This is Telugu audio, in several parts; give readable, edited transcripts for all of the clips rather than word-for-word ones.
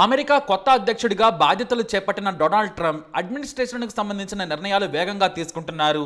అమెరికా కొత్త అధ్యక్షుడిగా బాధ్యతలు చేపట్టిన డొనాల్డ్ ట్రంప్ అడ్మినిస్ట్రేషన్కు సంబంధించిన నిర్ణయాలు వేగంగా తీసుకుంటున్నారు.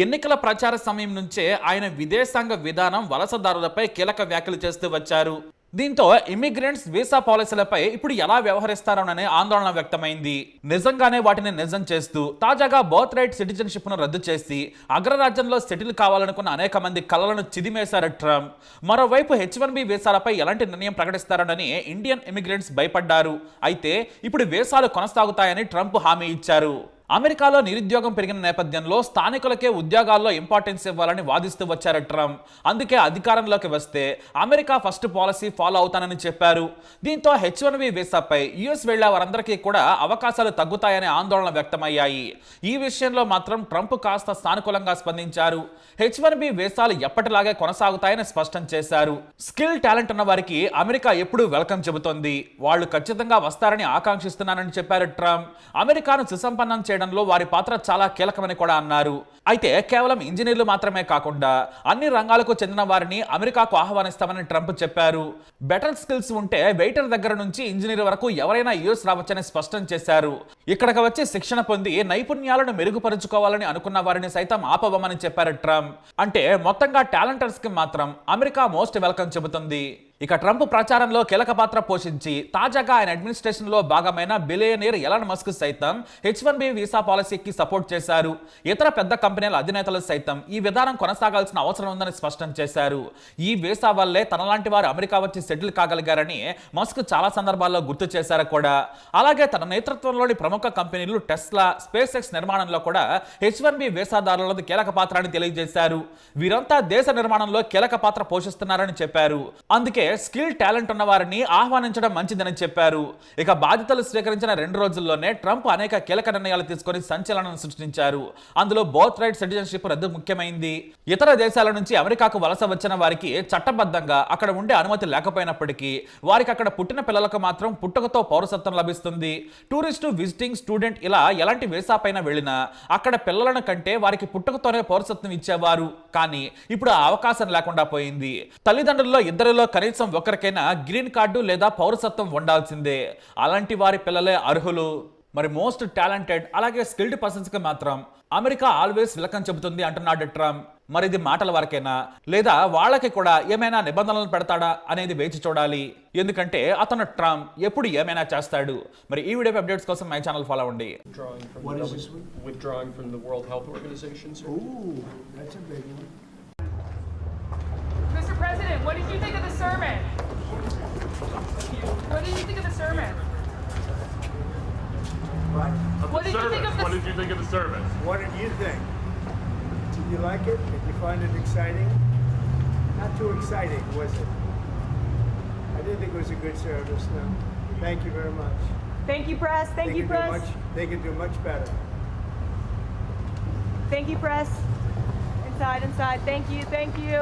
ఎన్నికల ప్రచార సమయం నుంచే ఆయన విదేశాంగ విధానం వలసదారులపై కీలక వ్యాఖ్యలు చేస్తూ వచ్చారు. దీంతో ఇమిగ్రెంట్స్ వీసా పాలసీలపై ఇప్పుడు ఎలా వ్యవహరిస్తారోననే ఆందోళన వ్యక్తమైంది. నిజంగానే వాటిని నిజం చేస్తూ తాజాగా బర్త్ రైట్ సిటిజన్షిప్ ను రద్దు చేసి అగ్రరాజ్యంలో సెటిల్ కావాలనుకున్న అనేక మంది కలలను చిదిమేశారు ట్రంప్. మరోవైపు H1B వీసాలపై ఎలాంటి నిర్ణయం ప్రకటిస్తారోనని ఇండియన్ ఇమిగ్రెంట్స్ భయపడ్డారు. అయితే ఇప్పుడు వీసాలు కొనసాగుతాయని ట్రంప్ హామీ ఇచ్చారు. అమెరికాలో నిరుద్యోగం పెరిగిన నేపథ్యంలో స్థానికులకే ఉద్యోగాల్లో ఇంపార్టెన్స్ ఇవ్వాలని వాదిస్తూ వచ్చారు ట్రంప్. అందుకే అధికారంలోకి వస్తే అమెరికా ఫస్ట్ పాలసీ ఫాలో అవుతానని చెప్పారు. దీంతో H1B వీసాపై యుఎస్ వెళ్లే వారందరికీ కూడా అవకాశాలు తగ్గుతాయనే ఆందోళన వ్యక్తమయ్యాయి. ఈ విషయంలో మాత్రం ట్రంప్ కాస్త సానుకూలంగా స్పందించారు. H1B వీసాలు ఎప్పటిలాగే కొనసాగుతాయని స్పష్టం చేశారు. స్కిల్ టాలెంట్ ఉన్న వారికి అమెరికా ఎప్పుడూ వెల్కమ్ చెబుతోంది. వాళ్ళు ఖచ్చితంగా వస్తారని ఆకాంక్షిస్తున్నానని చెప్పారు ట్రంప్. అమెరికాను సుసంపన్నం చేయడంలో వారి పాత్ర చాలా కీలకమని కూడా అన్నారు. అయితే కేవలం ఇంజనీర్లు మాత్రమే కాకుండా అన్ని రంగాలకు చెందిన వారిని అమెరికాకు ఆహ్వానిస్తామని ట్రంప్ చెప్పారు. బెటర్ స్కిల్స్ ఉంటే వెయిటర్ దగ్గర నుంచి ఇంజనీర్ వరకు ఎవరైనా యుఎస్ రావచ్చని స్పష్టం చేశారు. ఇక్కడికి వచ్చి శిక్షణ పొంది నైపుణ్యాలను మెరుగుపరుచుకోవాలని అనుకున్న వారిని సైతం ఆపవమని చెప్పారు ట్రంప్. అంటే మొత్తంగా టాలెంటర్స్ కి మాత్రం అమెరికా మోస్ట్ వెల్కమ్ చెబుతుంది. ఇక ట్రంప్ ప్రచారంలో కీలక పాత్ర పోషించి తాజాగా ఆయన అడ్మినిస్ట్రేషన్ లో భాగమైన బిలియనీర్ ఎలాన్ మస్క్ సైతం H1B వీసా పాలసీకి సపోర్ట్ చేశారు. ఇతర పెద్ద కంపెనీల అధినేతలు సైతం ఈ విధానం కొనసాగాల్సిన అవసరం ఉందని స్పష్టం చేశారు. ఈ వీసా వల్లే తనలాంటి వారు అమెరికా వచ్చి సెటిల్ కాగలిగారని మస్క్ చాలా సందర్భాల్లో గుర్తు చేశారు కూడా. అలాగే తన నేతృత్వంలోని ప్రముఖ కంపెనీలు టెస్లా, స్పేస్ ఎక్స్ నిర్మాణంలో కూడా H1B వీసాదారులది కీలక పాత్ర అని తెలియజేశారు. వీరంతా దేశ నిర్మాణంలో కీలక పాత్ర పోషిస్తున్నారని చెప్పారు. అందుకే స్కిల్ టాలెంట్ ఉన్న వారిని ఆహ్వానించడం మంచిదని చెప్పారు. ఇక బాధ్యతలు స్వీకరించిన 2 రోజుల్లోనే ట్రంప్ అనేక కీలక నిర్ణయాలు తీసుకొని సంచలనం సృష్టించారు. అందులో బర్త్ రైట్ సిటిజన్షిప్ రద్దు ముఖ్యమైంది. ఇతర దేశాల నుంచి అమెరికాకు వలస వచ్చిన వారికి చట్టబద్ధంగా అక్కడ ఉండే అనుమతి లేకపోయినప్పటికీ వారికి అక్కడ పుట్టిన పిల్లలకు మాత్రం పుట్టుకతో పౌరసత్వం లభిస్తుంది. టూరిస్టు, విజిటింగ్, స్టూడెంట్ ఇలా ఎలాంటి వీసా పైన వెళ్ళినా అక్కడ పిల్లలను కంటే వారికి పుట్టుకతోనే పౌరసత్వం ఇచ్చేవారు. కానీ ఇప్పుడు ఆ అవకాశం లేకుండా పోయింది. తల్లిదండ్రుల్లో ఇద్దరిలో కనీసం ఒకరికైనా గ్రీన్ కార్డు లేదా పౌరసత్వం ఉండాల్సిందే. అలాంటి వారి పిల్లలే అర్హులు. మరి మోస్ట్ టాలెంటెడ్ అలాగే స్కిల్డ్ పర్సన్స్ కి మాత్రం అమెరికా ఆల్వేస్ వెల్కమ్ చెబుతుంది అంటున్నాడు ట్రంప్. మరి ఇది మాటల వరకేనా లేదా వాళ్ళకి కూడా ఏమైనా నిబంధనలు పెడతాడా అనేది వేచి చూడాలి. ఎందుకంటే అతను ట్రంప్ ఎప్పుడు ఏమైనా చేస్తాడు. మరి ఈ వీడియో అప్డేట్స్ కోసం మై ఛానల్ ఫాలో అవ్వండి. Withdrawing from the World Health Organization, sir. Ooh, that's a big one. Mr. President, what did you think of the sermon? What did you think of the sermon? What did you think of What did you think of the service? What did you think? Did you like it? Did you find it exciting? Not too exciting, was it? I didn't think it was a good service, no. Thank you very much. Thank you, press. Thank you, press. They could do much better. Thank you, press. Inside, inside. Thank you, thank you.